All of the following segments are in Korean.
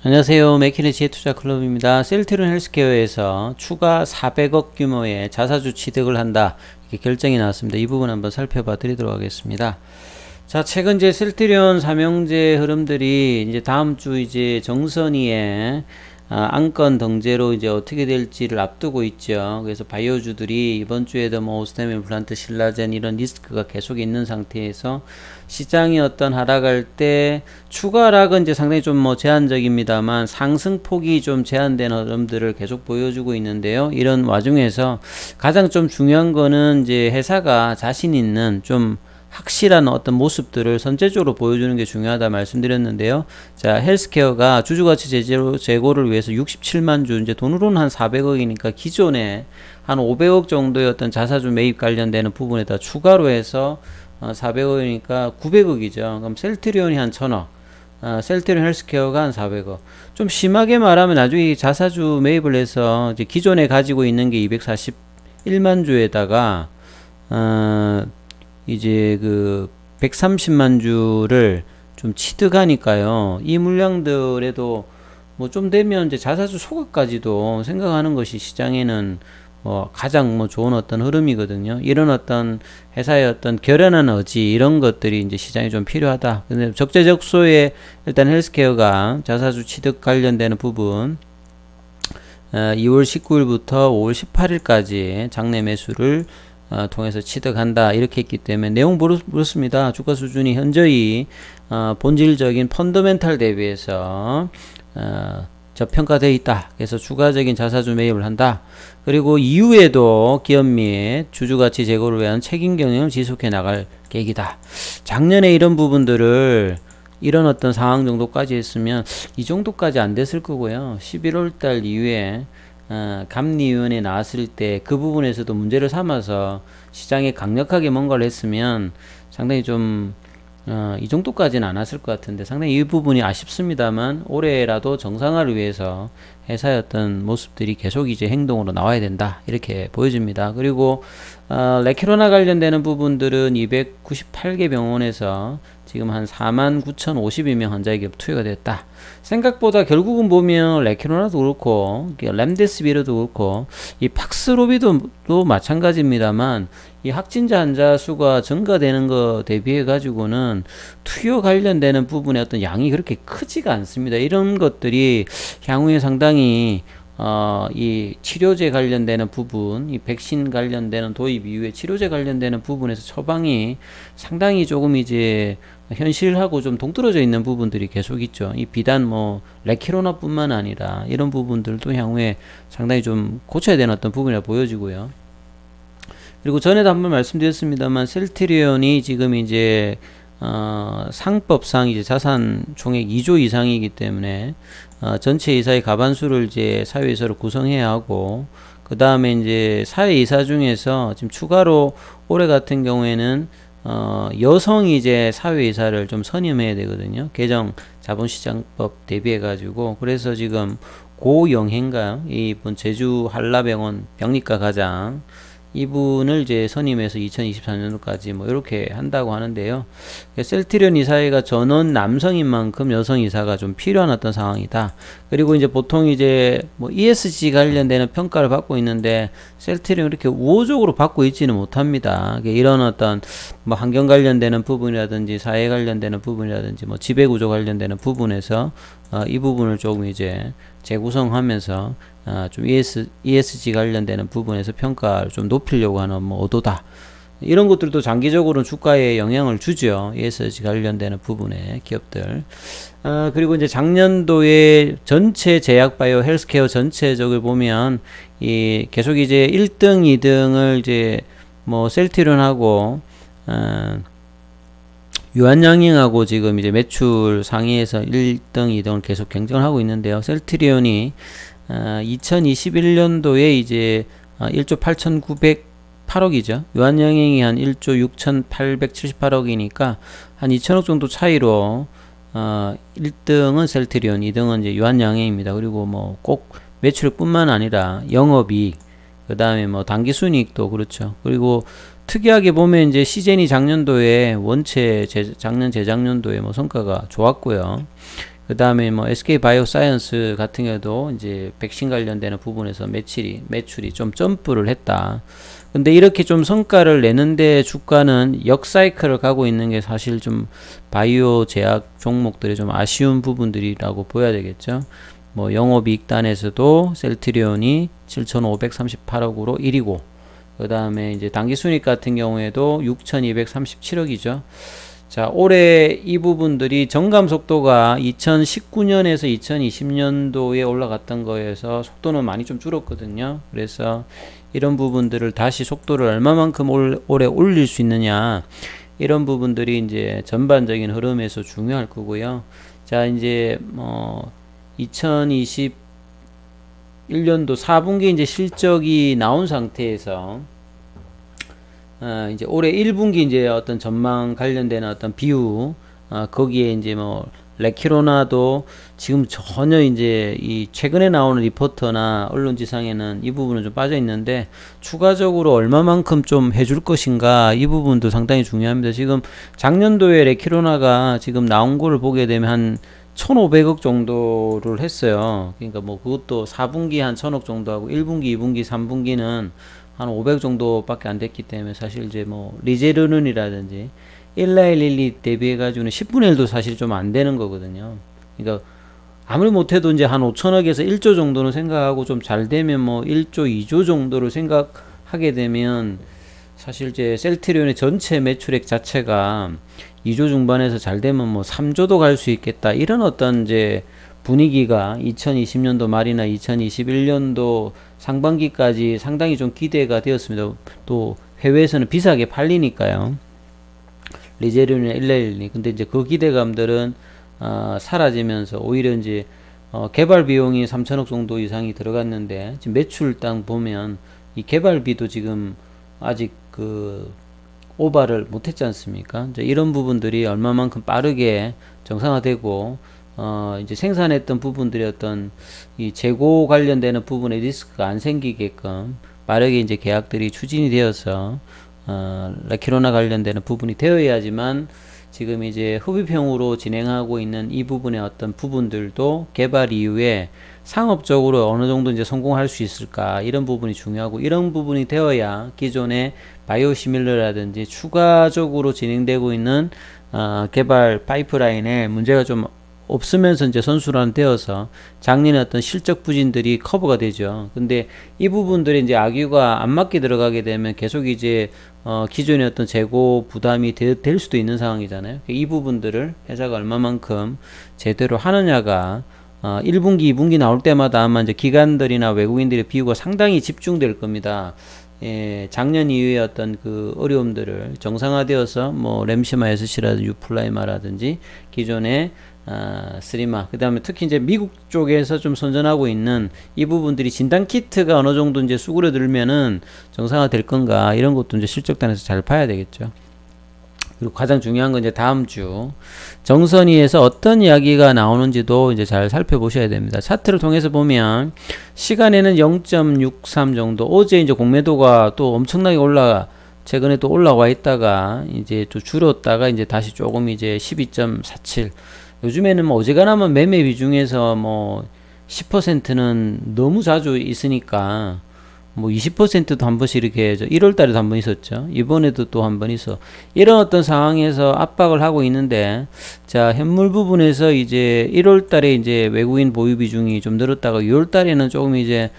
안녕하세요. 맥키네지의 투자클럽입니다. 셀트리온 헬스케어에서 추가 400억 규모의 자사주 취득을 한다, 이렇게 결정이 나왔습니다. 이 부분 한번 살펴봐 드리도록 하겠습니다. 자, 최근 이제 셀트리온 삼형제 흐름들이 이제 다음 주 이제 정선이에 안건 등재로 이제 어떻게 될지를 앞두고 있죠. 그래서 바이오주들이 이번 주에도 뭐 오스템 임플란트, 신라젠 이런 리스크가 계속 있는 상태에서 시장이 어떤 하락할 때 추가 하락은 이제 상당히 좀 뭐 제한적입니다만 상승폭이 좀 제한된 흐름들을 계속 보여주고 있는데요. 이런 와중에서 가장 좀 중요한 거는 이제 회사가 자신 있는 좀 확실한 어떤 모습들을 선제적으로 보여주는 게 중요하다 말씀드렸는데요. 자, 헬스케어가 주주가치 제고를 위해서 67만 주, 이제 돈으로는 한 400억이니까 기존에 한 500억 정도의 어떤 자사주 매입 관련되는 부분에다 추가로 해서 400억이니까 900억이죠. 그럼 셀트리온이 한 1000억, 셀트리온 헬스케어가 한 400억. 좀 심하게 말하면 나중에 자사주 매입을 해서 이제 기존에 가지고 있는 게 241만 주에다가 이제 그 130만 주를 좀 취득하니까요. 이 물량들에도 뭐 좀 되면 이제 자사주 소각까지도 생각하는 것이 시장에는 뭐 가장 뭐 좋은 어떤 흐름이거든요. 이런 어떤 회사의 어떤 결연한 의지, 이런 것들이 이제 시장에 좀 필요하다. 근데 적재적소에 일단 헬스케어가 자사주 취득 관련되는 부분 2월 19일부터 5월 18일까지 장내 매수를 통해서 취득한다, 이렇게 했기 때문에 내용 그렇습니다. 주가 수준이 현저히 본질적인 펀더멘탈 대비해서 저평가되어 있다. 그래서 추가적인 자사주 매입을 한다. 그리고 이후에도 기업 및 주주가치 제고를 위한 책임 경영을 지속해 나갈 계획이다. 작년에 이런 부분들을 이런 어떤 상황 정도까지 했으면 이 정도까지 안 됐을 거고요. 11월 달 이후에 감리위원회 나왔을 때 그 부분에서도 문제를 삼아서 시장에 강력하게 뭔가를 했으면 상당히 좀 이 정도까지는 안 왔을 것 같은데 상당히 이 부분이 아쉽습니다만 올해라도 정상화를 위해서 회사의 어떤 모습들이 계속 이제 행동으로 나와야 된다, 이렇게 보여집니다. 그리고 레키로나 관련되는 부분들은 298개 병원에서 지금 한 49,052명 환자에게 투여가 됐다. 생각보다 결국은 보면 레키로나도 그렇고 램데스비르도 그렇고 이 팍스로비도 마찬가지입니다만 이 확진자 환자 수가 증가되는 거 대비해 가지고는 투여 관련되는 부분의 어떤 양이 그렇게 크지가 않습니다. 이런 것들이 향후에 상당히 이 치료제 관련되는 부분, 이 백신 관련되는 도입 이후에 치료제 관련되는 부분에서 처방이 상당히 조금 이제 현실하고 좀 동떨어져 있는 부분들이 계속 있죠. 이 비단 뭐 레키로나 뿐만 아니라 이런 부분들도 향후에 상당히 좀 고쳐야 되는 어떤 부분이라 보여지고요. 그리고 전에도 한번 말씀드렸습니다만 셀트리온이 지금 이제 상법상 이제 자산 총액 2조 이상이기 때문에 전체 이사의 가반수를 이제 사회이사로 구성해야 하고, 그 다음에 이제 사회이사 중에서 지금 추가로 올해 같은 경우에는 여성이 이제 사회이사를 좀 선임해야 되거든요. 개정 자본시장법 대비해 가지고. 그래서 지금 고영혜인가요? 이분 제주 한라병원 병리과 과장, 이분을 이제 선임해서 2024년도까지 뭐 이렇게 한다고 하는데요. 셀트리온 이사회가 전원 남성인 만큼 여성 이사가 좀 필요한 어떤 상황이다. 그리고 이제 보통 이제 뭐 ESG 관련되는 평가를 받고 있는데 셀트리온 이렇게 우호적으로 받고 있지는 못합니다. 이런 어떤 뭐 환경 관련되는 부분이라든지 사회 관련되는 부분이라든지 뭐 지배구조 관련되는 부분에서 이 부분을 조금 이제 재구성하면서 좀 ESG 관련되는 부분에서 평가를 좀 높이려고 하는 뭐 의도다. 이런 것들도 장기적으로는 주가에 영향을 주죠. ESG 관련되는 부분에 기업들. 그리고 이제 작년도에 전체 제약바이오 헬스케어 전체적을 보면 이 계속 이제 1등, 2등을 이제 뭐 셀트리온하고 유한양행하고 지금 이제 매출 상위에서 1등, 2등을 계속 경쟁을 하고 있는데요. 셀트리온이 2021년도에 이제 1조 8,908억이죠. 유한양행이 한 1조 6,878억이니까 한 2천억 정도 차이로 1등은 셀트리온, 2등은 이제 유한양행입니다. 그리고 뭐 꼭 매출뿐만 아니라 영업이익, 그 다음에 뭐 당기순이익도 그렇죠. 그리고 특이하게 보면 이제 시젠이 작년도에 원체 작년 재작년도에 뭐 성과가 좋았고요. 그 다음에 뭐 SK 바이오사이언스 같은 경우도 이제 백신 관련되는 부분에서 매출이 좀 점프를 했다. 근데 이렇게 좀 성과를 내는데 주가는 역사이클을 가고 있는 게 사실 좀 바이오 제약 종목들의 좀 아쉬운 부분들이라고 보여야 되겠죠. 뭐 영업이익단에서도 셀트리온이 7,538억으로 1위고, 그 다음에 이제 당기순이익 같은 경우에도 6,237억이죠. 자, 올해 이 부분들이 정감 속도가 2019년에서 2020년도에 올라갔던 거에서 속도는 많이 좀 줄었거든요. 그래서 이런 부분들을 다시 속도를 얼마만큼 올해 올릴 수 있느냐, 이런 부분들이 이제 전반적인 흐름에서 중요할 거고요. 자, 이제 2021년도 4분기 이제 실적이 나온 상태에서 이제 올해 1분기 이제 어떤 전망 관련되는 어떤 비유, 거기에 이제 뭐 레키로나도 지금 전혀 이제 이 최근에 나오는 리포터나 언론지상에는 이 부분은 좀 빠져 있는데, 추가적으로 얼마만큼 좀 해줄 것인가, 이 부분도 상당히 중요합니다. 지금 작년도에 레키로나가 지금 나온 거를 보게 되면 한 1,500억 정도를 했어요. 그러니까 뭐 그것도 4분기 한 1,000억 정도 하고 1분기, 2분기, 3분기는 한 500 정도밖에 안 됐기 때문에 사실 이제 뭐 리제르는이라든지 1912 대비해 가지고는 10분의 1도 사실 좀 안 되는 거거든요. 그러니까 아무리 못해도 이제 한 5천억에서 1조 정도는 생각하고 좀 잘 되면 뭐 1조, 2조 정도를 생각하게 되면 사실 이제 셀트리온의 전체 매출액 자체가 2조 중반에서 잘 되면 뭐 3조도 갈 수 있겠다, 이런 어떤 이제 분위기가 2020년도 말이나 2021년도 상반기까지 상당히 좀 기대가 되었습니다. 또 해외에서는 비싸게 팔리니까요. 리제륜이나 111이. 근데 이제 그 기대감들은 사라지면서 오히려 이제 개발 비용이 3천억 정도 이상이 들어갔는데, 지금 매출당 보면 이 개발비도 지금 아직 그 오바를 못했지 않습니까? 이제 이런 부분들이 얼마만큼 빠르게 정상화되고 이제 생산했던 부분들이 어떤 이 재고 관련되는 부분에 리스크가 안 생기게끔 빠르게 이제 계약들이 추진이 되어서 레키로나 관련되는 부분이 되어야지만 지금 이제 흡입형으로 진행하고 있는 이 부분의 어떤 부분들도 개발 이후에 상업적으로 어느 정도 이제 성공할 수 있을까, 이런 부분이 중요하고, 이런 부분이 되어야 기존의 바이오시밀러라든지 추가적으로 진행되고 있는 개발 파이프라인에 문제가 좀 없으면서 이제 선순환되어서 작년에 어떤 실적 부진들이 커버가 되죠. 근데 이 부분들이 이제 악유가 안 맞게 들어가게 되면 계속 이제 기존의 어떤 재고 부담이 될 수도 있는 상황이잖아요. 이 부분들을 회사가 얼마만큼 제대로 하느냐가 1분기, 2분기 나올 때마다 아마 이제 기관들이나 외국인들의 비유가 상당히 집중될 겁니다. 예, 작년 이후에 어떤 그 어려움들을 정상화되어서 뭐 램시마 SC라든지 유플라이마라든지 기존의 스리마, 그 다음에 특히 이제 미국 쪽에서 좀 선전하고 있는 이 부분들이 진단 키트가 어느 정도 이제 수그러들면은 정상화 될 건가, 이런 것도 이제 실적단에서 잘 봐야 되겠죠. 그리고 가장 중요한 건 이제 다음 주 정선의에서 어떤 이야기가 나오는지도 이제 잘 살펴보셔야 됩니다. 차트를 통해서 보면 시간에는 0.63 정도, 어제 이제 공매도가 또 엄청나게 최근에 또 올라와 있다가 이제 또 줄었다가 이제 다시 조금 이제 12.47. 요즘에는 뭐 어지간하면 매매 비중에서 뭐 10%는 너무 자주 있으니까 뭐 20%도 한 번씩 이렇게 1월 달에도 한 번 있었죠. 이번에도 또 한 번 있어. 이런 어떤 상황에서 압박을 하고 있는데, 자, 현물 부분에서 이제 1월 달에 이제 외국인 보유 비중이 좀 늘었다가 6월 달에는 조금 이제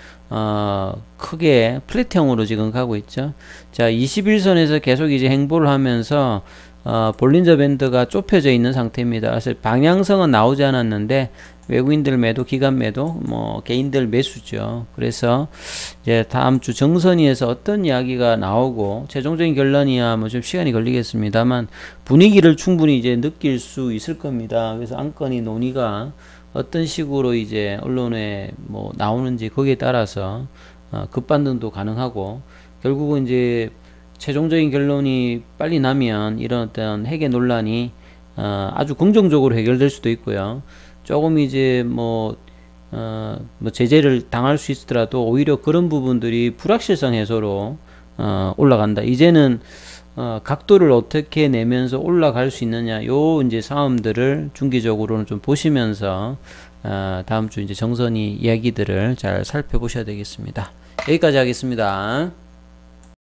크게 플랫형으로 지금 가고 있죠. 자, 21선에서 계속 이제 행보를 하면서 볼린저 밴드가 좁혀져 있는 상태입니다. 사실 방향성은 나오지 않았는데 외국인들 매도, 기관 매도, 뭐 개인들 매수죠. 그래서 이제 다음 주 정선의에서 어떤 이야기가 나오고 최종적인 결론이야 뭐 좀 시간이 걸리겠습니다만 분위기를 충분히 이제 느낄 수 있을 겁니다. 그래서 안건이 논의가 어떤 식으로 이제 언론에 뭐 나오는지 거기에 따라서 급반등도 가능하고, 결국은 이제 최종적인 결론이 빨리 나면 이런 어떤 해계 논란이 아주 긍정적으로 해결될 수도 있고요. 조금 이제 뭐 제재를 당할 수 있더라도 오히려 그런 부분들이 불확실성 해소로 올라간다. 이제는 각도를 어떻게 내면서 올라갈 수 있느냐, 요 이제 싸움들을 중기적으로는 좀 보시면서 다음 주 이제 정선이 이야기들을 잘 살펴보셔야 되겠습니다. 여기까지 하겠습니다.